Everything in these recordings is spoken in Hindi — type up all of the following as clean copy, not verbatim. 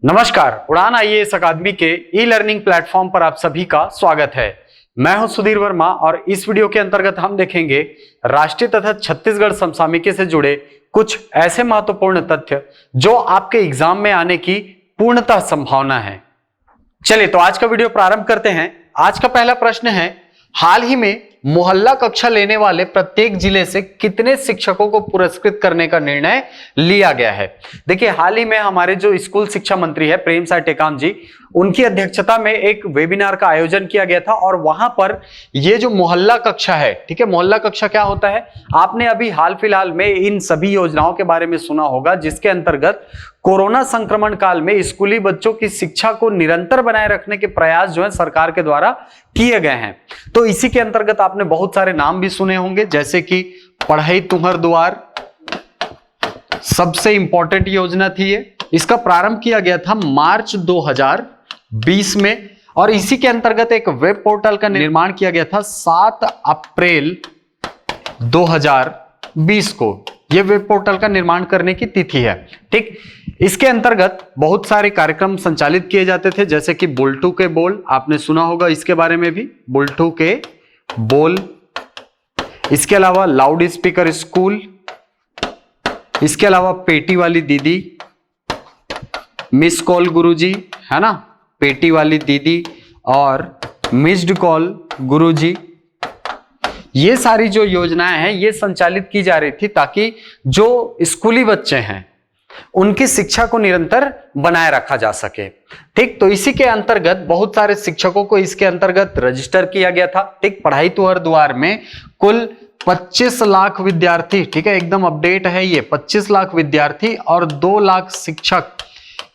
नमस्कार, उड़ान आईएएस अकादमी के ई लर्निंग प्लेटफॉर्म पर आप सभी का स्वागत है। मैं हूं सुधीर वर्मा और इस वीडियो के अंतर्गत हम देखेंगे राष्ट्रीय तथा छत्तीसगढ़ समसामयिकी से जुड़े कुछ ऐसे महत्वपूर्ण तथ्य जो आपके एग्जाम में आने की पूर्णतः संभावना है। चलिए तो आज का वीडियो प्रारंभ करते हैं। आज का पहला प्रश्न है, हाल ही में मोहल्ला कक्षा लेने वाले प्रत्येक जिले से कितने शिक्षकों को पुरस्कृत करने का निर्णय लिया गया है। देखिए, हाल ही में हमारे जो स्कूल शिक्षा मंत्री है प्रेमसाय टेकाम जी, उनकी अध्यक्षता में एक वेबिनार का आयोजन किया गया था और वहां पर ये जो मोहल्ला कक्षा है, ठीक है, मोहल्ला कक्षा क्या होता है, आपने अभी हाल फिलहाल में इन सभी योजनाओं के बारे में सुना होगा जिसके अंतर्गत कोरोना संक्रमण काल में स्कूली बच्चों की शिक्षा को निरंतर बनाए रखने के प्रयास जो है सरकार के द्वारा किए गए हैं। तो इसी के अंतर्गत आपने बहुत सारे नाम भी सुने होंगे, जैसे कि पढ़ई तुहर दुआर सबसे इंपॉर्टेंट योजना थी ये। इसका प्रारंभ किया गया था मार्च 2020 में और इसी के अंतर्गत एक वेब पोर्टल का निर्माण किया गया था 7 अप्रैल 2020 को। यह वेब पोर्टल का निर्माण करने की तिथि है, ठीक। इसके अंतर्गत बहुत सारे कार्यक्रम संचालित किए जाते थे, जैसे कि बुलटू के बोल, आपने सुना होगा इसके बारे में भी, बुलटू के बोल। इसके अलावा लाउड स्पीकर स्कूल, इसके अलावा पेटी वाली दीदी, मिस कॉल गुरुजी, है ना, पेटी वाली दीदी और मिस्ड कॉल गुरुजी। ये सारी जो योजनाएं हैं ये संचालित की जा रही थी ताकि जो स्कूली बच्चे हैं उनकी शिक्षा को निरंतर बनाए रखा जा सके, ठीक। तो इसी के अंतर्गत बहुत सारे शिक्षकों को इसके अंतर्गत रजिस्टर किया गया था, ठीक। पढ़ई तुहर दुआर में कुल 25 लाख विद्यार्थी, ठीक है, एकदम अपडेट है ये, 25 लाख विद्यार्थी और 2 लाख शिक्षक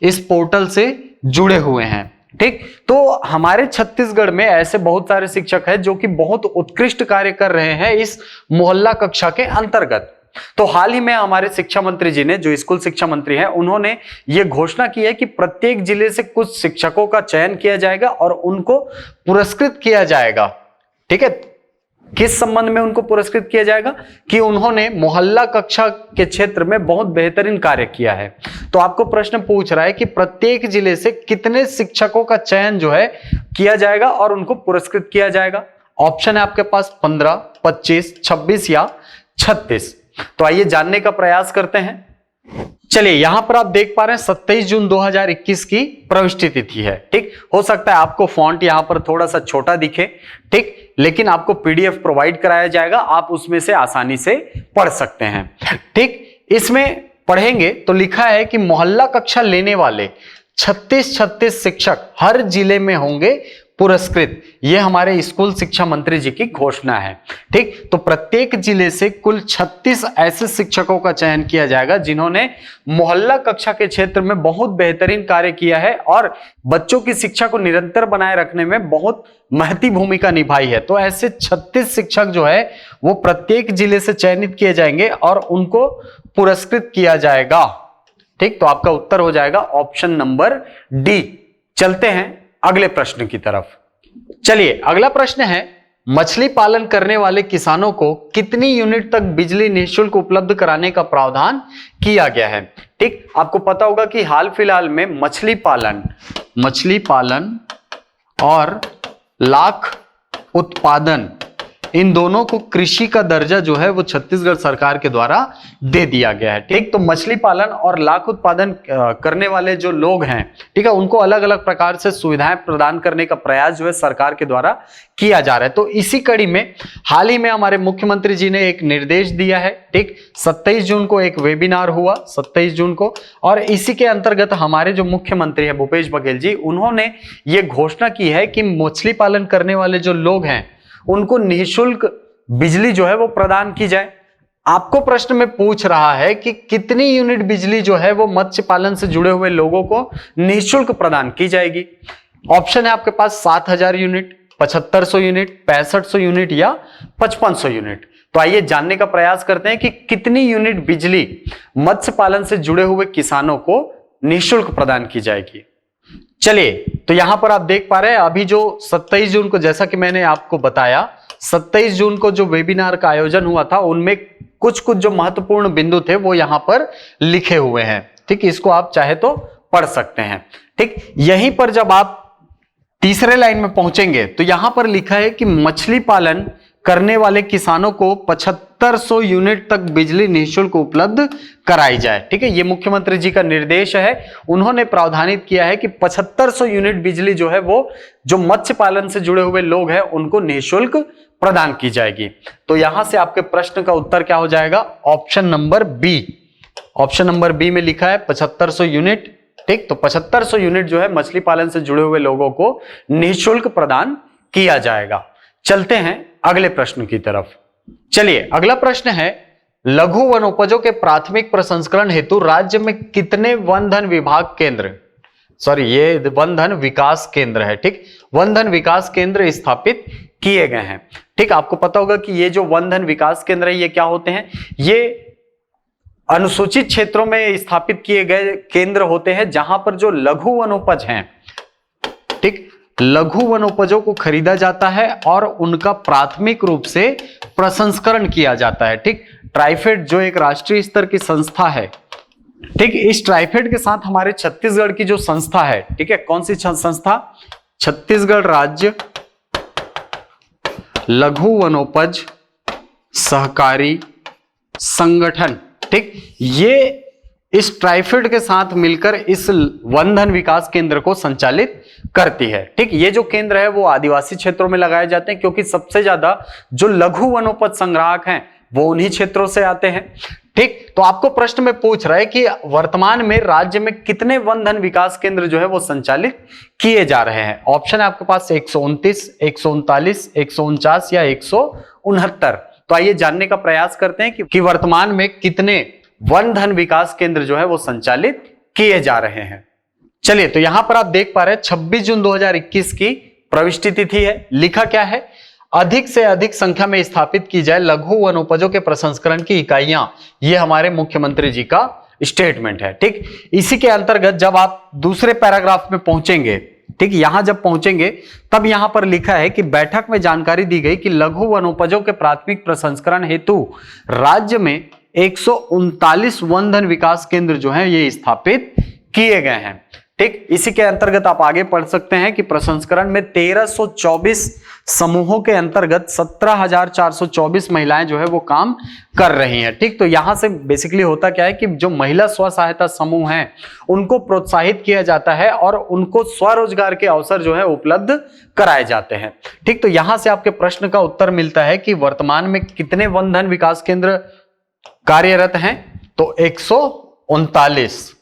इस पोर्टल से जुड़े हुए हैं, ठीक। तो हमारे छत्तीसगढ़ में ऐसे बहुत सारे शिक्षक हैं जो कि बहुत उत्कृष्ट कार्य कर रहे हैं इस मोहल्ला कक्षा के अंतर्गत। तो हाल ही में हमारे शिक्षा मंत्री जी ने, जो स्कूल शिक्षा मंत्री हैं, उन्होंने ये घोषणा की है कि प्रत्येक जिले से कुछ शिक्षकों का चयन किया जाएगा और उनको पुरस्कृत किया जाएगा, ठीक है। किस संबंध में उनको पुरस्कृत किया जाएगा कि उन्होंने मोहल्ला कक्षा के क्षेत्र में बहुत बेहतरीन कार्य किया है। तो आपको प्रश्न पूछ रहा है कि प्रत्येक जिले से कितने शिक्षकों का चयन जो है किया जाएगा और उनको पुरस्कृत किया जाएगा। ऑप्शन है आपके पास 15, 25, 26 या 36। तो आइए जानने का प्रयास करते हैं। चलिए, यहां पर आप देख पा रहे हैं 27 जून 2021 की प्रविष्टि तिथि है, ठीक। हो सकता है आपको फॉन्ट यहां पर थोड़ा सा छोटा दिखे, ठीक, लेकिन आपको पीडीएफ प्रोवाइड कराया जाएगा, आप उसमें से आसानी से पढ़ सकते हैं, ठीक। इसमें पढ़ेंगे तो लिखा है कि मोहल्ला कक्षा लेने वाले 36 शिक्षक हर जिले में होंगे पुरस्कृत। यह हमारे स्कूल शिक्षा मंत्री जी की घोषणा है, ठीक। तो प्रत्येक जिले से कुल 36 ऐसे शिक्षकों का चयन किया जाएगा जिन्होंने मोहल्ला कक्षा के क्षेत्र में बहुत बेहतरीन कार्य किया है और बच्चों की शिक्षा को निरंतर बनाए रखने में बहुत महती भूमिका निभाई है। तो ऐसे 36 शिक्षक जो है वो प्रत्येक जिले से चयनित किए जाएंगे और उनको पुरस्कृत किया जाएगा, ठीक। तो आपका उत्तर हो जाएगा ऑप्शन नंबर डी। चलते हैं अगले प्रश्न की तरफ। चलिए, अगला प्रश्न है, मछली पालन करने वाले किसानों को कितनी यूनिट तक बिजली निःशुल्क उपलब्ध कराने का प्रावधान किया गया है, ठीक। आपको पता होगा कि हाल फिलहाल में मछली पालन और लाख उत्पादन, इन दोनों को कृषि का दर्जा जो है वो छत्तीसगढ़ सरकार के द्वारा दे दिया गया है, ठीक। तो मछली पालन और लाख उत्पादन करने वाले जो लोग हैं, ठीक है, उनको अलग अलग प्रकार से सुविधाएं प्रदान करने का प्रयास जो है सरकार के द्वारा किया जा रहा है। तो इसी कड़ी में हाल ही में हमारे मुख्यमंत्री जी ने एक निर्देश दिया है, ठीक। 27 जून को एक वेबिनार हुआ, 27 जून को, और इसी के अंतर्गत हमारे जो मुख्यमंत्री है भूपेश बघेल जी, उन्होंने ये घोषणा की है कि मछली पालन करने वाले जो लोग हैं उनको निःशुल्क बिजली जो है वो प्रदान की जाए। आपको प्रश्न में पूछ रहा है कि कितनी यूनिट बिजली जो है वो मत्स्य पालन से जुड़े हुए लोगों को निःशुल्क प्रदान की जाएगी। ऑप्शन है आपके पास 7000 यूनिट, 7500 यूनिट, 6500 यूनिट या 5500 यूनिट। तो आइए जानने का प्रयास करते हैं कि कितनी यूनिट बिजली मत्स्य पालन से जुड़े हुए किसानों को निःशुल्क प्रदान की जाएगी। चलिए, तो यहां पर आप देख पा रहे हैं अभी जो 27 जून को, जैसा कि मैंने आपको बताया, 27 जून को जो वेबिनार का आयोजन हुआ था उनमें कुछ कुछ जो महत्वपूर्ण बिंदु थे वो यहां पर लिखे हुए हैं। ठीक, इसको आप चाहे तो पढ़ सकते हैं। ठीक, यहीं पर जब आप तीसरे लाइन में पहुंचेंगे तो यहां पर लिखा है कि मछली पालन करने वाले किसानों को 7500 यूनिट तक बिजली निःशुल्क उपलब्ध कराई जाए। ठीक है, ये मुख्यमंत्री जी का निर्देश है। उन्होंने प्रावधानित किया है कि 7500 यूनिट बिजली जो है वो जो मत्स्य पालन से जुड़े हुए लोग हैं उनको निःशुल्क प्रदान की जाएगी। तो यहां से आपके प्रश्न का उत्तर क्या हो जाएगा? Option number B. Option number B में लिखा है 7500 यूनिट। ठीक, तो 7500 यूनिट जो है मछली पालन से जुड़े हुए लोगों को निःशुल्क प्रदान किया जाएगा। चलते हैं अगले प्रश्न की तरफ। चलिए, अगला प्रश्न है, लघु वनोपजों के प्राथमिक प्रसंस्करण हेतु राज्य में कितने वन धन विभाग केंद्र, ये वन धन विकास केंद्र है। ठीक, वन धन विकास केंद्र स्थापित किए गए हैं। ठीक, आपको पता होगा कि ये जो वन धन विकास केंद्र है ये क्या होते हैं? ये अनुसूचित क्षेत्रों में स्थापित किए गए केंद्र होते हैं जहां पर जो लघु वनोपज हैं, ठीक, लघु वनोपजों को खरीदा जाता है और उनका प्राथमिक रूप से प्रसंस्करण किया जाता है। ठीक, ट्राइफेड जो एक राष्ट्रीय स्तर की संस्था है, ठीक, इस ट्राइफेड के साथ हमारे छत्तीसगढ़ की जो संस्था है, ठीक है, कौन सी संस्था? छत्तीसगढ़ राज्य लघु वनोपज सहकारी संगठन। ठीक, ये इस ट्राइफेड के साथ मिलकर इस वन धन विकास केंद्र को संचालित करती है। ठीक, ये जो केंद्र है वो आदिवासी क्षेत्रों में लगाए जाते हैं क्योंकि सबसे ज्यादा जो लघु वनोपज संग्राहक हैं वो उन्हीं क्षेत्रों से आते हैं। ठीक, तो आपको प्रश्न में पूछ रहा है कि वर्तमान में राज्य में कितने वन धन विकास केंद्र जो है वो संचालित किए जा रहे हैं। ऑप्शन है आपके पास 129, 139, 149 या 169। तो आइए जानने का प्रयास करते हैं कि वर्तमान में कितने वन धन विकास केंद्र जो है वो संचालित किए जा रहे हैं। चलिए, तो यहां पर आप देख पा रहे हैं 26 जून 2021 की प्रविष्टि तिथि है। लिखा क्या है? अधिक से अधिक संख्या में स्थापित की जाए लघु वनोपजों के प्रसंस्करण की इकाइयां। ये हमारे मुख्यमंत्री जी का स्टेटमेंट है। ठीक, इसी के अंतर्गत जब आप दूसरे पैराग्राफ में पहुंचेंगे, ठीक, यहां जब पहुंचेंगे तब यहां पर लिखा है कि बैठक में जानकारी दी गई कि लघु वनोपजों के प्राथमिक प्रसंस्करण हेतु राज्य में 139 वन धन विकास केंद्र जो है ये स्थापित किए गए हैं। ठीक, इसी के अंतर्गत आप आगे पढ़ सकते हैं कि प्रसंस्करण में 1324 समूहों के अंतर्गत 17,424 महिलाएं जो है वो काम कर रही हैं। ठीक, तो यहां से बेसिकली होता क्या है कि जो महिला स्व सहायता समूह हैं उनको प्रोत्साहित किया जाता है और उनको स्वरोजगार के अवसर जो है उपलब्ध कराए जाते हैं। ठीक, तो यहां से आपके प्रश्न का उत्तर मिलता है कि वर्तमान में कितने वन धन विकास केंद्र कार्यरत हैं? तो 139।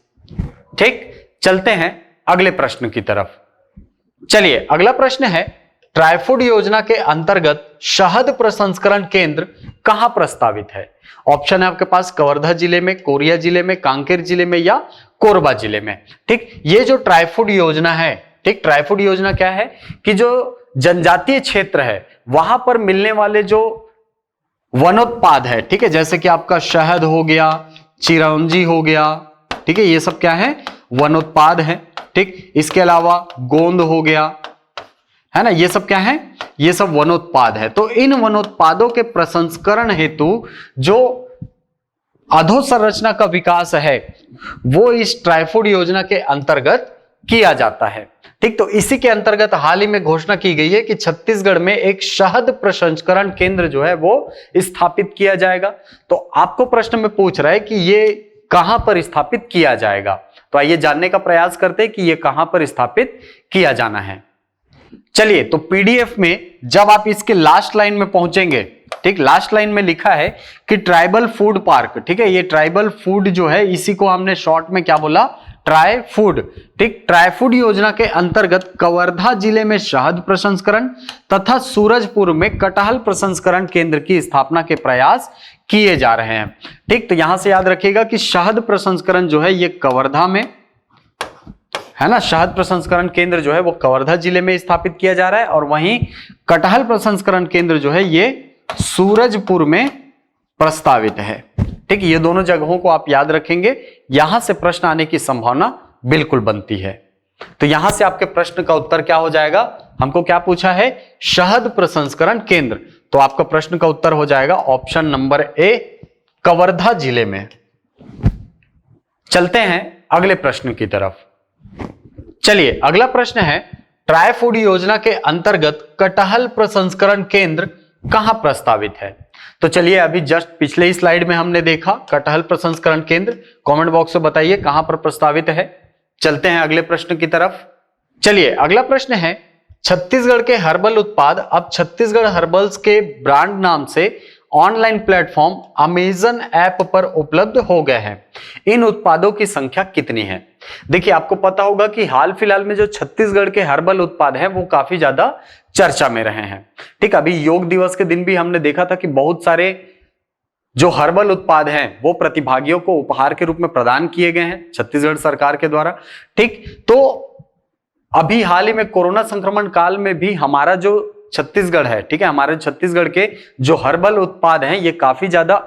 ठीक, चलते हैं अगले प्रश्न की तरफ। चलिए, अगला प्रश्न है, ट्राइफूड योजना के अंतर्गत शहद प्रसंस्करण केंद्र कहां प्रस्तावित है? ऑप्शन है आपके पास कवर्धा जिले में, कोरिया जिले में, कांकेर जिले में या कोरबा जिले में। ठीक, ये जो ट्राइफूड योजना है, ठीक, ट्राइफूड योजना क्या है कि जो जनजातीय क्षेत्र है वहां पर मिलने वाले जो वनोत्पाद है, ठीक है, जैसे कि आपका शहद हो गया, चिरौंजी हो गया, ठीक है, ये सब क्या है? वनोत्पाद है। ठीक, इसके अलावा गोंद हो गया, है ना, ये सब क्या है? ये सब वनोत्पाद है। तो इन वनोत्पादों के प्रसंस्करण हेतु जो अधोसंरचना का विकास है वो इस ट्राइफूड योजना के अंतर्गत किया जाता है। ठीक, तो इसी के अंतर्गत हाल ही में घोषणा की गई है कि छत्तीसगढ़ में एक शहद प्रसंस्करण केंद्र जो है वो स्थापित किया जाएगा। तो आपको प्रश्न में पूछ रहा है कि ये कहां पर स्थापित किया जाएगा। तो आइए जानने का प्रयास करते हैं कि ये कहां पर स्थापित किया जाना है। चलिए, तो पीडीएफ में जब आप इसके लास्ट लाइन में पहुंचेंगे, ठीक, लास्ट लाइन में लिखा है कि ट्राइबल फूड पार्क। ठीक है, ये ट्राइबल फूड जो है इसी को हमने शॉर्ट में क्या बोला? Try food. ठीक, ट्राइफूड योजना के अंतर्गत कवर्धा जिले में शहद प्रसंस्करण तथा सूरजपुर में कटहल प्रसंस्करण केंद्र की स्थापना के प्रयास किए जा रहे हैं। ठीक, तो यहां से याद रखिएगा कि शहद प्रसंस्करण जो है ये कवर्धा में है ना, शहद प्रसंस्करण केंद्र जो है वो कवर्धा जिले में स्थापित किया जा रहा है और वहीं कटहल प्रसंस्करण केंद्र जो है ये सूरजपुर में प्रस्तावित है। ठीक, ये दोनों जगहों को आप याद रखेंगे, यहां से प्रश्न आने की संभावना बिल्कुल बनती है। तो यहां से आपके प्रश्न का उत्तर क्या हो जाएगा? हमको क्या पूछा है? शहद प्रसंस्करण केंद्र। तो आपका प्रश्न का उत्तर हो जाएगा ऑप्शन नंबर ए, कवर्धा जिले में। चलते हैं अगले प्रश्न की तरफ। चलिए अगला प्रश्न है, ट्राई फूड योजना के अंतर्गत कटहल प्रसंस्करण केंद्र कहां प्रस्तावित है? तो चलिए अभी जस्ट पिछले ही स्लाइड में हमने देखा कटहल प्रसंस्करण केंद्र। कमेंट बॉक्स में बताइए कहां पर प्रस्तावित है। चलते हैं अगले प्रश्न की तरफ। चलिए अगला प्रश्न है, छत्तीसगढ़ के हर्बल उत्पाद अब छत्तीसगढ़ हर्बल्स के ब्रांड नाम से ऑनलाइन प्लेटफॉर्म अमेजन ऐप पर उपलब्ध हो गए हैं। इन उत्पादों की संख्या कितनी है? देखिए आपको पता होगा कि हाल फिलहाल में जो छत्तीसगढ़ के हर्बल उत्पाद हैं वो काफी ज्यादा चर्चा में रहे हैं। ठीक, अभी योग दिवस के दिन भी हमने देखा था कि बहुत सारे जो हर्बल उत्पाद हैं वो प्रतिभागियों को उपहार के रूप में प्रदान किए गए हैं छत्तीसगढ़ सरकार के द्वारा। ठीक, तो अभी हाल ही में कोरोना संक्रमण काल में भी हमारा जो छत्तीसगढ़ है, ठीक है, हमारे छत्तीसगढ़ के जो हर्बल उत्पाद हैं ये काफी ज्यादा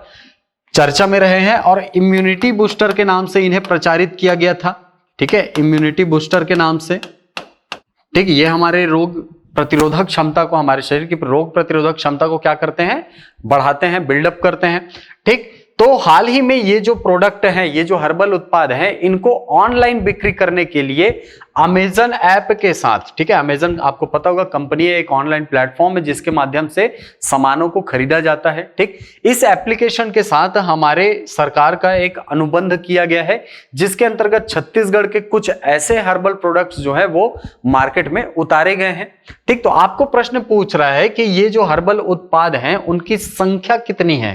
चर्चा में रहे हैं और इम्यूनिटी बूस्टर के नाम से इन्हें प्रचारित किया गया था। ठीक है, इम्यूनिटी बूस्टर के नाम से। ठीक, ये हमारे रोग प्रतिरोधक क्षमता को, हमारे शरीर की रोग प्रतिरोधक क्षमता को क्या करते हैं, बढ़ाते हैं, बिल्डअप करते हैं। ठीक, तो हाल ही में ये जो प्रोडक्ट हैं, ये जो हर्बल उत्पाद हैं, इनको ऑनलाइन बिक्री करने के लिए अमेजन ऐप के साथ, ठीक है, अमेजन आपको पता होगा कंपनी है, एक ऑनलाइन प्लेटफॉर्म है जिसके माध्यम से सामानों को खरीदा जाता है। ठीक, इस एप्लीकेशन के साथ हमारे सरकार का एक अनुबंध किया गया है जिसके अंतर्गत छत्तीसगढ़ के कुछ ऐसे हर्बल प्रोडक्ट्स जो है वो मार्केट में उतारे गए हैं। ठीक, तो आपको प्रश्न पूछ रहा है कि ये जो हर्बल उत्पाद हैं उनकी संख्या कितनी है,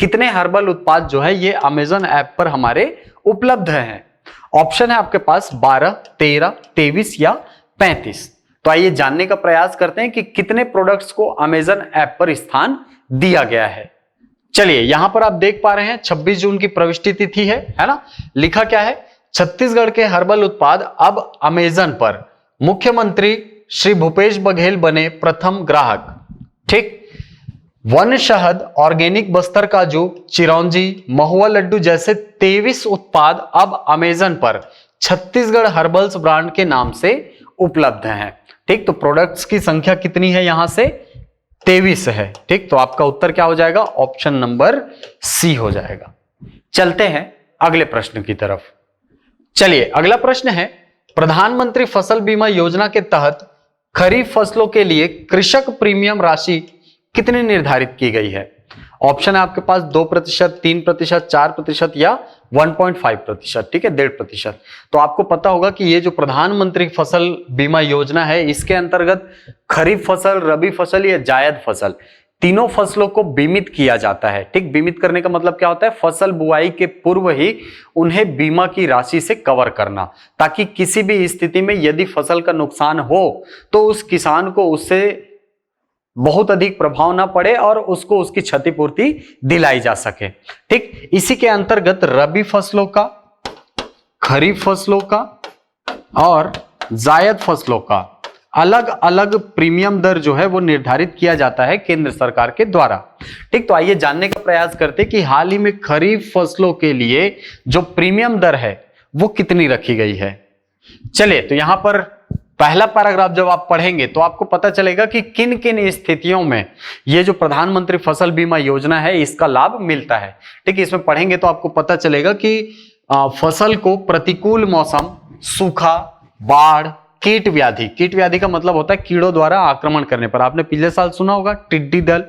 कितने हर्बल उत्पाद जो है ये अमेजन ऐप पर हमारे उपलब्ध हैं। ऑप्शन है आपके पास 12, 13, 23 या 35। तो आइए जानने का प्रयास करते हैं कि कितने प्रोडक्ट्स को अमेजन ऐप पर स्थान दिया गया है। चलिए यहां पर आप देख पा रहे हैं 26 जून की प्रविष्टि तिथि है ना। लिखा क्या है, छत्तीसगढ़ के हर्बल उत्पाद अब अमेजन पर, मुख्यमंत्री श्री भूपेश बघेल बने प्रथम ग्राहक। ठीक, वन शहद, ऑर्गेनिक बस्तर काजू, चिरौंजी, महुआ लड्डू जैसे 23 उत्पाद अब अमेजन पर छत्तीसगढ़ हर्बल्स ब्रांड के नाम से उपलब्ध हैं। ठीक, तो प्रोडक्ट्स की संख्या कितनी है यहां से, 23 है। ठीक, तो आपका उत्तर क्या हो जाएगा, ऑप्शन नंबर सी हो जाएगा। चलते हैं अगले प्रश्न की तरफ। चलिए अगला प्रश्न है, प्रधानमंत्री फसल बीमा योजना के तहत खरीफ फसलों के लिए कृषक प्रीमियम राशि कितनी निर्धारित की गई है? ऑप्शन है आपके पास 2%, 3%, 4% या 1.5%। ठीक है, 1.5%। तो आपको पता होगा कि ये जो प्रधानमंत्री फसल बीमा योजना है इसके अंतर्गत खरीफ फसल, रबी फसल या जायद फसल, तीनों फसलों को बीमित किया जाता है। ठीक, बीमित करने का मतलब क्या होता है, फसल बुआई के पूर्व ही उन्हें बीमा की राशि से कवर करना, ताकि किसी भी स्थिति में यदि फसल का नुकसान हो तो उस किसान को उससे बहुत अधिक प्रभाव ना पड़े और उसको उसकी क्षतिपूर्ति दिलाई जा सके। ठीक, इसी के अंतर्गत रबी फसलों का, खरीफ फसलों का और जायद फसलों का अलग अलग प्रीमियम दर जो है वो निर्धारित किया जाता है केंद्र सरकार के द्वारा। ठीक, तो आइए जानने का प्रयास करते हैं कि हाल ही में खरीफ फसलों के लिए जो प्रीमियम दर है वो कितनी रखी गई है। चलिए, तो यहां पर पहला पैराग्राफ जब आप पढ़ेंगे तो आपको पता चलेगा कि किन किन स्थितियों में ये जो प्रधानमंत्री फसल बीमा योजना है इसका लाभ मिलता है। ठीक, इसमें पढ़ेंगे तो आपको पता चलेगा कि फसल को प्रतिकूल मौसम, सूखा, बाढ़, कीट व्याधि का मतलब होता है कीड़ों द्वारा आक्रमण करने पर, आपने पिछले साल सुना होगा टिड्डी दल।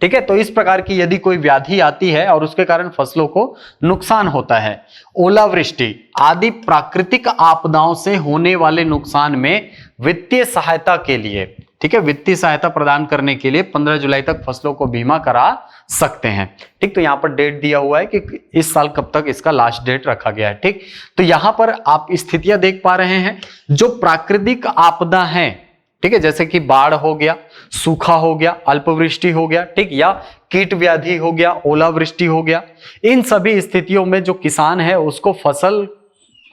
ठीक है, तो इस प्रकार की यदि कोई व्याधि आती है और उसके कारण फसलों को नुकसान होता है, ओलावृष्टि आदि प्राकृतिक आपदाओं से होने वाले नुकसान में वित्तीय सहायता के लिए, ठीक है, वित्तीय सहायता प्रदान करने के लिए 15 जुलाई तक फसलों को बीमा करा सकते हैं। ठीक, तो यहां पर डेट दिया हुआ है कि इस साल कब तक इसका लास्ट डेट रखा गया है। ठीक, तो यहां पर आप स्थितियां देख पा रहे हैं जो प्राकृतिक आपदा है, ठीक है, जैसे कि बाढ़ हो गया, सूखा हो गया, अल्पवृष्टि हो गया, ठीक, या कीट व्याधि हो गया, ओलावृष्टि हो गया। इन सभी स्थितियों में जो किसान है उसको फसल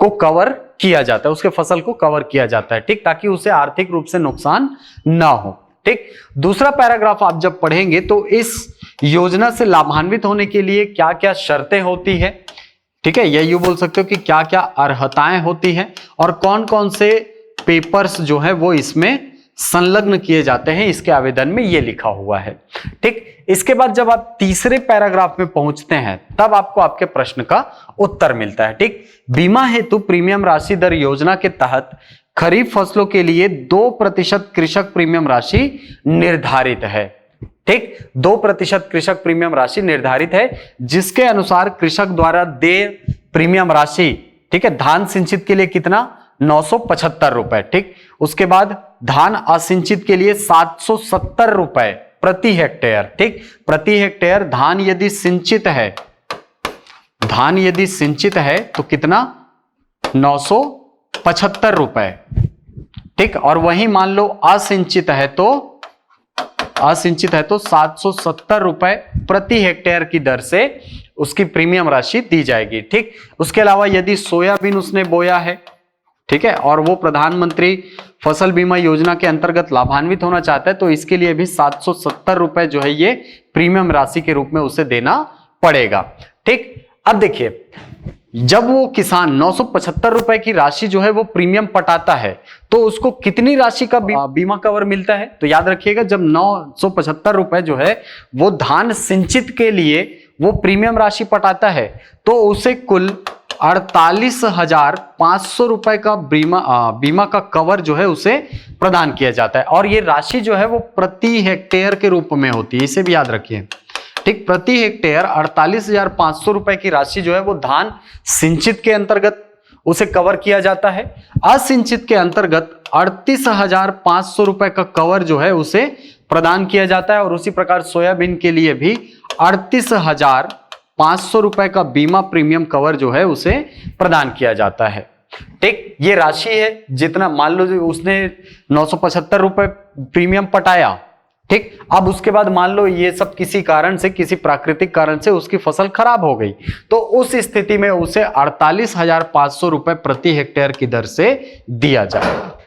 को कवर किया जाता है, उसके फसल को कवर किया जाता है। ठीक, ताकि उसे आर्थिक रूप से नुकसान ना हो। ठीक, दूसरा पैराग्राफ आप जब पढ़ेंगे तो इस योजना से लाभान्वित होने के लिए क्या क्या शर्तें होती है, ठीक है, या यूं बोल सकते हो कि क्या क्या अर्हताएं होती हैं और कौन कौन से पेपर्स जो है वो इसमें संलग्न किए जाते हैं, इसके आवेदन में ये लिखा हुआ है। ठीक, इसके बाद जब आप तीसरे पैराग्राफ में पहुंचते हैं तब आपको आपके प्रश्न का उत्तर मिलता है। ठीक, बीमा हेतु प्रीमियम राशि दर योजना के तहत खरीफ फसलों के लिए 2% कृषक प्रीमियम राशि निर्धारित है। ठीक, 2% कृषक प्रीमियम राशि निर्धारित है, जिसके अनुसार कृषक द्वारा देय प्रीमियम राशि, ठीक है, धान सिंचित के लिए कितना 975 रुपए। ठीक, उसके बाद धान असिंचित के लिए 770 रुपए प्रति हेक्टेयर। ठीक, प्रति हेक्टेयर धान यदि सिंचित है, धान यदि सिंचित है तो कितना 975 रुपए। ठीक, और वहीं मान लो असिंचित है तो 770 रुपए प्रति हेक्टेयर की दर से उसकी प्रीमियम राशि दी जाएगी। ठीक, उसके अलावा यदि सोयाबीन उसने बोया है, ठीक है, और वो प्रधानमंत्री फसल बीमा योजना के अंतर्गत लाभान्वित होना चाहता है तो इसके लिए भी 770 रुपए जो है ये प्रीमियम राशि के रूप में उसे देना पड़ेगा। ठीक, अब देखिए जब वो किसान 975 रुपए की राशि जो है वो प्रीमियम पटाता है तो उसको कितनी राशि का बीमा कवर मिलता है? तो याद रखिएगा, जब 975 रुपए जो है वो धान सिंचित के लिए वो प्रीमियम राशि पटाता है तो उसे कुल 48,500 रुपए का बीमा का कवर जो है उसे प्रदान किया जाता है। और ये राशि जो है वो प्रति हेक्टेयर के रूप में होती है, इसे भी याद रखिए। ठीक, प्रति हेक्टेयर 48,500 रुपए की राशि जो है वो धान सिंचित के अंतर्गत उसे कवर किया जाता है। असिंचित के अंतर्गत 38,500 रुपए का कवर जो है उसे प्रदान किया जाता है। और उसी प्रकार सोयाबीन के लिए भी 38,500 रुपए का बीमा प्रीमियम कवर जो है उसे प्रदान किया जाता है। ठीक, ये राशि है जितना, मान लो उसने 975 रुपए प्रीमियम पटाया। ठीक, अब उसके बाद मान लो ये सब किसी कारण से, किसी प्राकृतिक कारण से उसकी फसल खराब हो गई तो उस स्थिति में उसे 48,500 रुपए प्रति हेक्टेयर की दर से दिया जाएगा।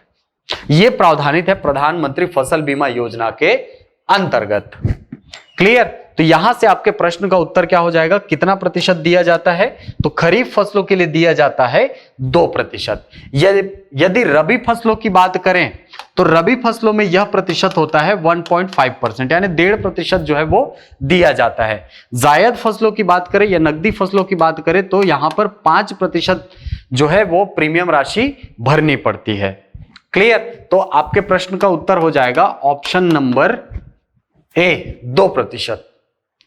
यह प्रावधानित है प्रधानमंत्री फसल बीमा योजना के अंतर्गत। क्लियर? तो यहां से आपके प्रश्न का उत्तर क्या हो जाएगा, कितना प्रतिशत दिया जाता है? तो खरीफ फसलों के लिए दिया जाता है 2%। यदि रबी फसलों की बात करें तो रबी फसलों में यह प्रतिशत होता है 1.5%, यानी 1.5% जो है वो दिया जाता है। जायद फसलों की बात करें या नकदी फसलों की बात करें तो यहां पर 5% जो है वो प्रीमियम राशि भरनी पड़ती है। क्लियर? तो आपके प्रश्न का उत्तर हो जाएगा ऑप्शन नंबर ए, 2%।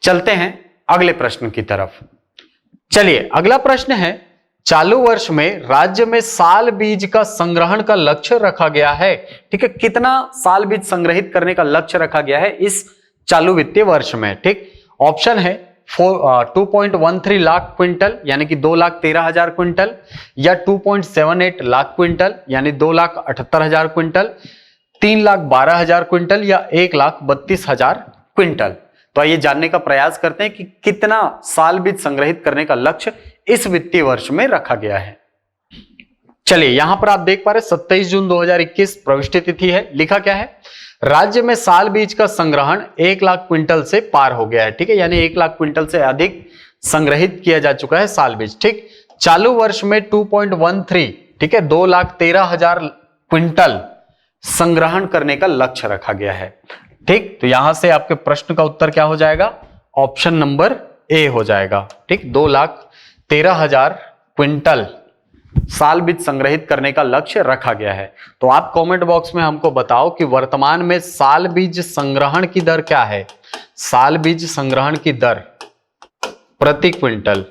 चलते हैं अगले प्रश्न की तरफ। चलिए अगला प्रश्न है, चालू वर्ष में राज्य में साल बीज का संग्रहण का लक्ष्य रखा गया है। ठीक है, कितना साल बीज संग्रहित करने का लक्ष्य रखा गया है इस चालू वित्तीय वर्ष में? ठीक, ऑप्शन है 2.13 लाख क्विंटल यानी कि 2,13,000 क्विंटल, या 2.78 लाख क्विंटल यानी 2,78,000 क्विंटल, 3,12,000 क्विंटल या 1,32,000 क्विंटल। तो आइए जानने का प्रयास करते हैं कि कितना साल बीज संग्रहित करने का लक्ष्य इस वित्तीय वर्ष में रखा गया है। चलिए यहां पर आप देख पा रहे 27 जून 2021 प्रविष्टि तिथि है। लिखा क्या है, राज्य में साल बीज का संग्रहण 1 लाख क्विंटल से पार हो गया है। ठीक है, यानी 1 लाख क्विंटल से अधिक संग्रहित किया जा चुका है साल बीज। ठीक, चालू वर्ष में 2.13, ठीक है, 2,13,000 क्विंटल संग्रहण करने का लक्ष्य रखा गया है। ठीक, तो यहां से आपके प्रश्न का उत्तर क्या हो जाएगा, ऑप्शन नंबर ए हो जाएगा। ठीक, 2,13,000 क्विंटल साल बीज संग्रहित करने का लक्ष्य रखा गया है। तो आप कमेंट बॉक्स में हमको बताओ कि वर्तमान में साल बीज संग्रहण की दर क्या है। साल बीज संग्रहण की दर प्रति क्विंटल,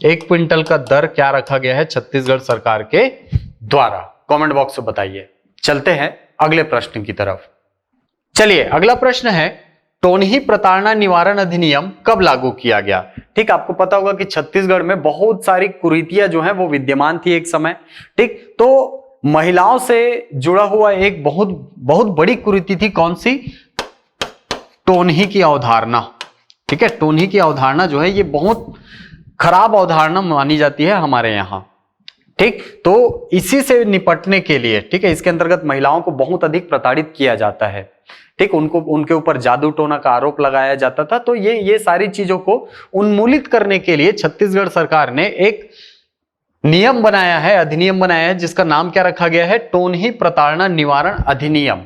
1 क्विंटल का दर क्या रखा गया है छत्तीसगढ़ सरकार के द्वारा? कमेंट बॉक्स में बताइए। चलते हैं अगले प्रश्न की तरफ। चलिए अगला प्रश्न है, टोनही प्रताड़ना निवारण अधिनियम कब लागू किया गया? ठीक, आपको पता होगा कि छत्तीसगढ़ में बहुत सारी कुरीतियां जो हैं वो विद्यमान थी एक समय। ठीक, तो महिलाओं से जुड़ा हुआ एक बहुत बड़ी कुरीति थी, कौन सी? टोनही की अवधारणा। ठीक है, टोनही की अवधारणा जो है ये बहुत खराब अवधारणा मानी जाती है हमारे यहां। ठीक, तो इसी से निपटने के लिए, ठीक है, इसके अंतर्गत महिलाओं को बहुत अधिक प्रताड़ित किया जाता है। ठीक, उनके ऊपर जादू टोना का आरोप लगाया जाता था। तो ये सारी चीजों को उन्मूलित करने के लिए छत्तीसगढ़ सरकार ने एक नियम बनाया है, अधिनियम बनाया है, जिसका नाम क्या रखा गया है, टोनही प्रताड़ना निवारण अधिनियम।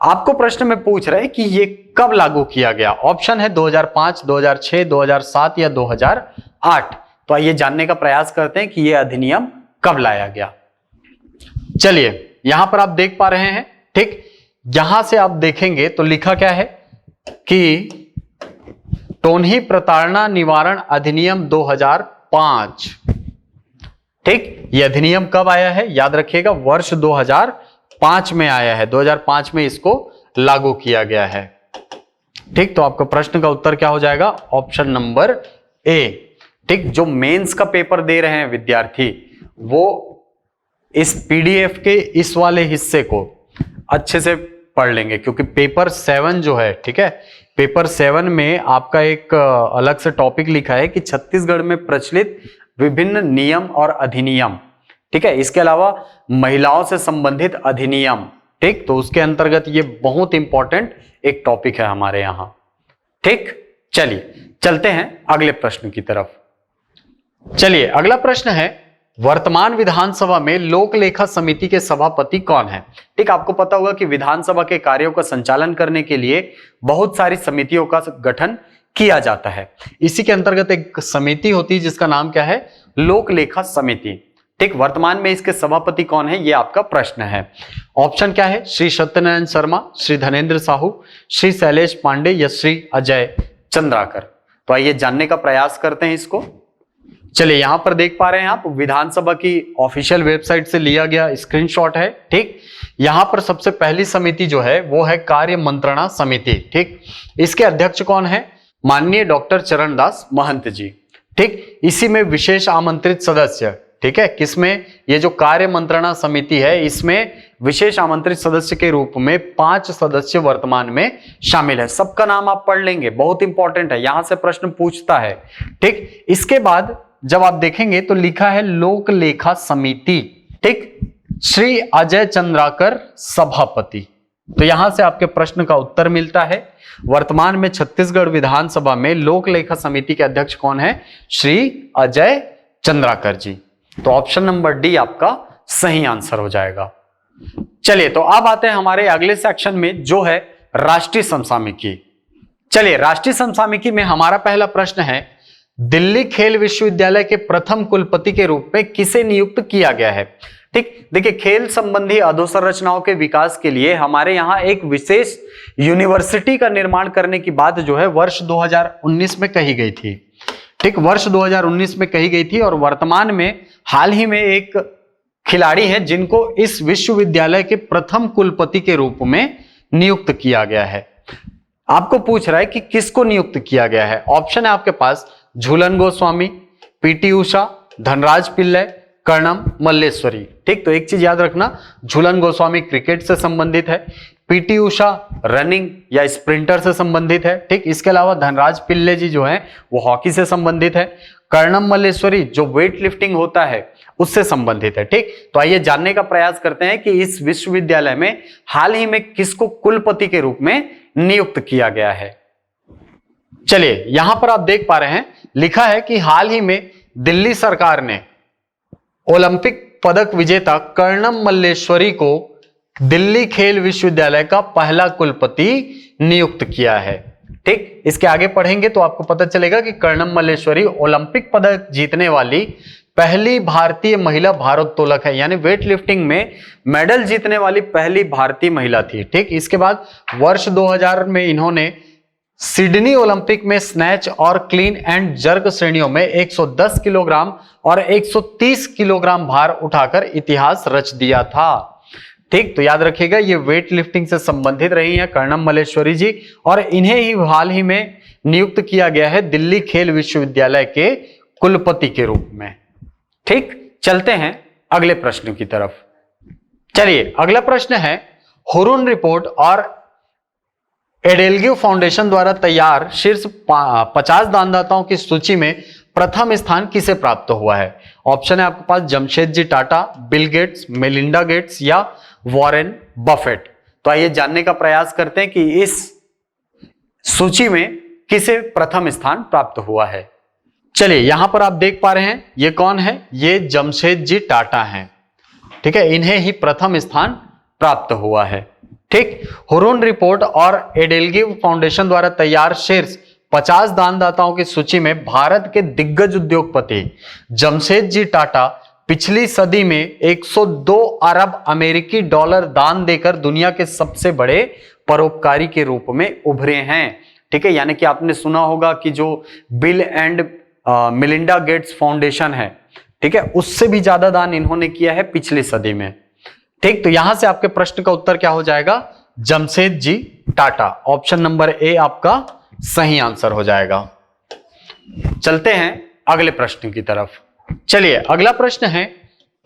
आपको प्रश्न में पूछ रहे हैं कि ये कब लागू किया गया। ऑप्शन है 2005, 2006, 2007 या 2008। तो आइए जानने का प्रयास करते हैं कि ये अधिनियम कब लाया गया। चलिए यहां पर आप देख पा रहे हैं, ठीक, यहां से आप देखेंगे तो लिखा क्या है कि टोनही प्रताड़ना निवारण अधिनियम 2005। ठीक, यह अधिनियम कब आया है? याद रखिएगा वर्ष 2005 में आया है, 2005 में इसको लागू किया गया है। ठीक, तो आपका प्रश्न का उत्तर क्या हो जाएगा? ऑप्शन नंबर ए। ठीक, जो मेंस का पेपर दे रहे हैं विद्यार्थी, वो इस पीडीएफ के इस वाले हिस्से को अच्छे से पढ़ लेंगे, क्योंकि पेपर 7 जो है, ठीक है, पेपर 7 में आपका एक अलग से टॉपिक लिखा है कि छत्तीसगढ़ में प्रचलित विभिन्न नियम और अधिनियम। ठीक है, इसके अलावा महिलाओं से संबंधित अधिनियम। ठीक, तो उसके अंतर्गत ये बहुत इंपॉर्टेंट एक टॉपिक है हमारे यहां। ठीक, चलिए चलते हैं अगले प्रश्न की तरफ। चलिए अगला प्रश्न है, वर्तमान विधानसभा में लोक लेखा समिति के सभापति कौन है? ठीक, आपको पता होगा कि विधानसभा के कार्यों का संचालन करने के लिए बहुत सारी समितियों का गठन किया जाता है। इसी के अंतर्गत एक समिति होती है जिसका नाम क्या है? लोक लेखा समिति। ठीक, वर्तमान में इसके सभापति कौन है, ये आपका प्रश्न है। ऑप्शन क्या है? श्री सत्यनारायण शर्मा, श्री धनेन्द्र साहू, श्री शैलेश पांडे या श्री अजय चंद्राकर। तो आइए जानने का प्रयास करते हैं इसको। चलिए यहां पर देख पा रहे हैं आप, विधानसभा की ऑफिशियल वेबसाइट से लिया गया स्क्रीनशॉट है। ठीक, यहां पर सबसे पहली समिति जो है वो है कार्य मंत्रणा समिति। ठीक, इसके अध्यक्ष कौन है? माननीय डॉक्टर चरणदास महंत जी। ठीक, इसी में विशेष आमंत्रित सदस्य, ठीक है, किसमें? ये जो कार्य मंत्रणा समिति है इसमें विशेष आमंत्रित सदस्य के रूप में 5 सदस्य वर्तमान में शामिल है। सबका नाम आप पढ़ लेंगे, बहुत इंपॉर्टेंट है, यहां से प्रश्न पूछता है। ठीक, इसके बाद जब आप देखेंगे तो लिखा है लोक लेखा समिति। ठीक, श्री अजय चंद्राकर सभापति। तो यहां से आपके प्रश्न का उत्तर मिलता है। वर्तमान में छत्तीसगढ़ विधानसभा में लोक लेखा समिति के अध्यक्ष कौन है? श्री अजय चंद्राकर जी। तो ऑप्शन नंबर डी आपका सही आंसर हो जाएगा। चलिए तो अब आते हैं हमारे अगले सेक्शन में जो है राष्ट्रीय समसामयिकी। चलिए राष्ट्रीय समसामयिकी में हमारा पहला प्रश्न है, दिल्ली खेल विश्वविद्यालय के प्रथम कुलपति के रूप में किसे नियुक्त किया गया है? ठीक, देखिए खेल संबंधी अधोसंरचनाओं के विकास के लिए हमारे यहाँ एक विशेष यूनिवर्सिटी का निर्माण करने की बात जो है वर्ष 2019 में कही गई थी। ठीक, वर्ष 2019 में कही गई थी और वर्तमान में हाल ही में एक खिलाड़ी है जिनको इस विश्वविद्यालय के प्रथम कुलपति के रूप में नियुक्त किया गया है। आपको पूछ रहा है कि किसको नियुक्त किया गया है। ऑप्शन है आपके पास झूलन गोस्वामी, पीटी उषा, धनराज पिल्लै, कर्णम मल्लेश्वरी। ठीक, तो एक चीज याद रखना, झूलन गोस्वामी क्रिकेट से संबंधित है, पीटी उषा रनिंग या स्प्रिंटर से संबंधित है। ठीक, इसके अलावा धनराज पिल्लै जी जो है वो हॉकी से संबंधित है, कर्णम मल्लेश्वरी जो वेट लिफ्टिंग होता है उससे संबंधित है। ठीक, तो आइए जानने का प्रयास करते हैं कि इस विश्वविद्यालय में हाल ही में किसको कुलपति के रूप में नियुक्त किया गया है। चलिए यहां पर आप देख पा रहे हैं, लिखा है कि हाल ही में दिल्ली सरकार ने ओलंपिक पदक विजेता कर्णम मल्लेश्वरी को दिल्ली खेल विश्वविद्यालय का पहला कुलपति नियुक्त किया है। ठीक, इसके आगे पढ़ेंगे तो आपको पता चलेगा कि कर्णम मल्लेश्वरी ओलंपिक पदक जीतने वाली पहली भारतीय महिला भारोत्तोलक है, यानी वेट लिफ्टिंग में मेडल जीतने वाली पहली भारतीय महिला थी। ठीक, इसके बाद वर्ष 2000 में इन्होंने सिडनी ओलंपिक में स्नैच और क्लीन एंड जर्क श्रेणियों में 110 किलोग्राम और 130 किलोग्राम भार उठाकर इतिहास रच दिया था। ठीक, तो याद रखिएगा ये वेट लिफ्टिंग से संबंधित रही हैं कर्णम मल्लेश्वरी जी और इन्हें ही हाल ही में नियुक्त किया गया है दिल्ली खेल विश्वविद्यालय के कुलपति के रूप में। ठीक, चलते हैं अगले प्रश्न की तरफ। चलिए अगला प्रश्न है, हुरुन रिपोर्ट और एडेलग्यू फाउंडेशन द्वारा तैयार शीर्ष 50 दानदाताओं की सूची में प्रथम स्थान किसे प्राप्त हुआ है? ऑप्शन है आपके पास Jamshed ji Tata, Bill Gates, Melinda Gates या वॉरेन बफेट। तो आइए जानने का प्रयास करते हैं कि इस सूची में किसे प्रथम स्थान प्राप्त हुआ है। चलिए यहां पर आप देख पा रहे हैं ये कौन है? ये जमशेद जी टाटा हैं। ठीक है, इन्हें ही प्रथम स्थान प्राप्त हुआ है। ठीक, हुरून रिपोर्ट और एडेलगिव फाउंडेशन द्वारा तैयार शीर्ष 50 दानदाताओं की सूची में भारत के दिग्गज उद्योगपति जमशेदजी टाटा पिछली सदी में 102 अरब अमेरिकी डॉलर दान देकर दुनिया के सबसे बड़े परोपकारी के रूप में उभरे हैं। ठीक है, यानी कि आपने सुना होगा कि जो bill and Melinda Gates foundation है, ठीक है, उससे भी ज्यादा दान इन्होंने किया है पिछली सदी में। ठीक, तो यहां से आपके प्रश्न का उत्तर क्या हो जाएगा? Jamshedji Tata. Option number A आपका सही आंसर हो जाएगा। चलते हैं अगले प्रश्न की तरफ। चलिए, अगला प्रश्न है,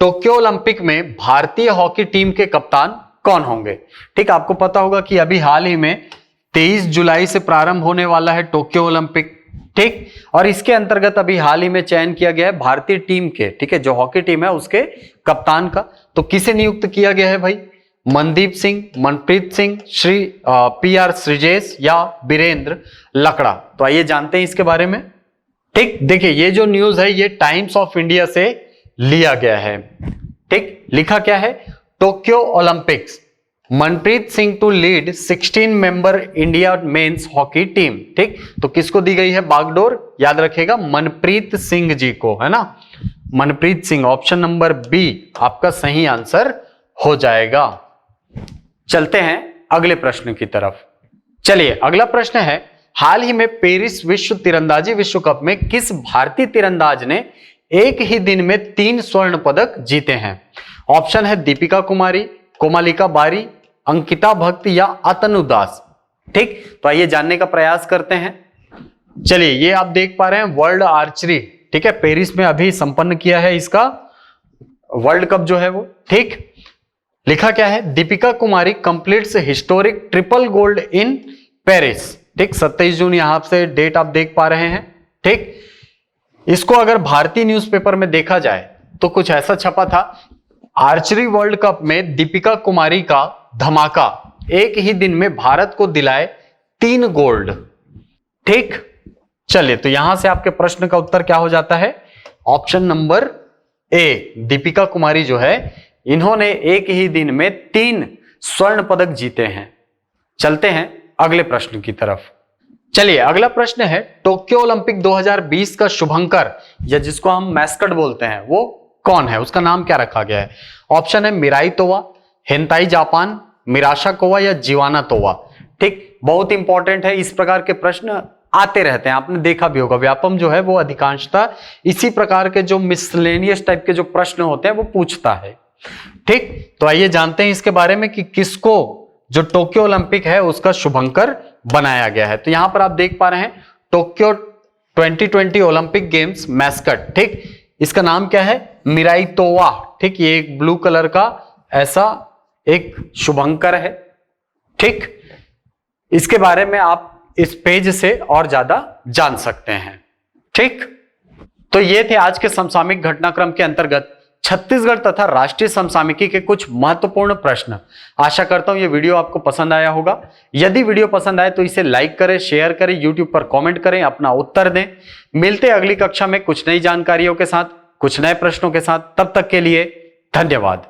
टोक्यो ओलंपिक में भारतीय हॉकी टीम के कप्तान कौन होंगे? ठीक, आपको पता होगा कि अभी हाल ही में 23 जुलाई से प्रारंभ होने वाला है टोक्यो ओलंपिक। ठीक, और इसके अंतर्गत अभी हाल ही में चयन किया गया है भारतीय टीम के, ठीक है, जो हॉकी टीम है उसके कप्तान का। तो किसे नियुक्त किया गया है भाई? मनदीप सिंह, मनप्रीत सिंह, श्री PR श्रीजेश या वीरेंद्र लकड़ा? तो आइए जानते हैं इसके बारे में। ठीक, देखिए ये जो न्यूज है ये टाइम्स ऑफ इंडिया से लिया गया है। ठीक, लिखा क्या है? Tokyo Olympics, Manpreet Singh to lead 16 member India men's hockey team. ठीक, तो किसको दी गई है बागडोर? याद रखिएगा, मनप्रीत सिंह जी को, है ना, Manpreet Singh. Option number B आपका सही आंसर हो जाएगा। चलते हैं अगले प्रश्न की तरफ। चलिए, अगला प्रश्न है, हाल ही में पेरिस विश्व तीरंदाजी विश्व कप में किस भारतीय तीरंदाज ने एक ही दिन में 3 स्वर्ण पदक जीते हैं? ऑप्शन है दीपिका कुमारी, कोमालिका बारी, अंकिता भक्त या अतनु दास। ठीक, तो आइए जानने का प्रयास करते हैं। चलिए, ये आप देख पा रहे हैं वर्ल्ड आर्चरी, ठीक है, पेरिस में अभी संपन्न किया है इसका वर्ल्ड कप जो है वो। ठीक, लिखा क्या है? Deepika Kumari completes historic triple gold in Paris. ठीक, 27 जून यहां से डेट आप देख पा रहे हैं। ठीक, इसको अगर भारतीय न्यूज़पेपर में देखा जाए तो कुछ ऐसा छपा था, आर्चरी वर्ल्ड कप में दीपिका कुमारी का धमाका, एक ही दिन में भारत को दिलाए 3 गोल्ड। ठीक, चलिए, तो यहां से आपके प्रश्न का उत्तर क्या हो जाता है? ऑप्शन नंबर ए, दीपिका कुमारी जो है इन्होंने एक ही दिन में 3 स्वर्ण पदक जीते हैं। चलते हैं अगले प्रश्न की तरफ। चलिए, अगला प्रश्न है, टोक्यो ओलंपिक 2020 का शुभंकर या जिसको हम मैस्कट बोलते हैं वो कौन है? उसका नाम क्या रखा गया है? ऑप्शन है मिराई तोवा, हेंताई जापान, मिराशा कोवा या जीवाना तोवा। ठीक, बहुत इंपॉर्टेंट है, इस प्रकार के प्रश्न आते रहते हैं, आपने देखा भी होगा, व्यापम जो है वो अधिकांशतः इसी प्रकार के जो मिसलेनियस टाइप के जो प्रश्न होते हैं वो पूछता है। ठीक, तो आइए जानते हैं इसके बारे में कि किसको जो टोक्यो ओलंपिक है उसका शुभंकर बनाया गया है। तो यहां पर आप देख पा रहे हैं टोक्यो 2020 ओलंपिक गेम्स मैस्कट। ठीक, इसका नाम क्या है? मिराई तोवा। ठीक, ये एक ब्लू कलर का ऐसा एक शुभंकर है। ठीक, इसके बारे में आप इस पेज से और ज्यादा जान सकते हैं। ठीक, तो ये थे आज के समसामयिक घटनाक्रम के अंतर्गत छत्तीसगढ़ तथा राष्ट्रीय समसामयिकी के कुछ महत्वपूर्ण प्रश्न। आशा करता हूं ये वीडियो आपको पसंद आया होगा। यदि वीडियो पसंद आए तो इसे लाइक करें, शेयर करें, यूट्यूब पर कमेंट करें, अपना उत्तर दें। मिलते अगली कक्षा में कुछ नई जानकारियों के साथ, कुछ नए प्रश्नों के साथ। तब तक के लिए धन्यवाद।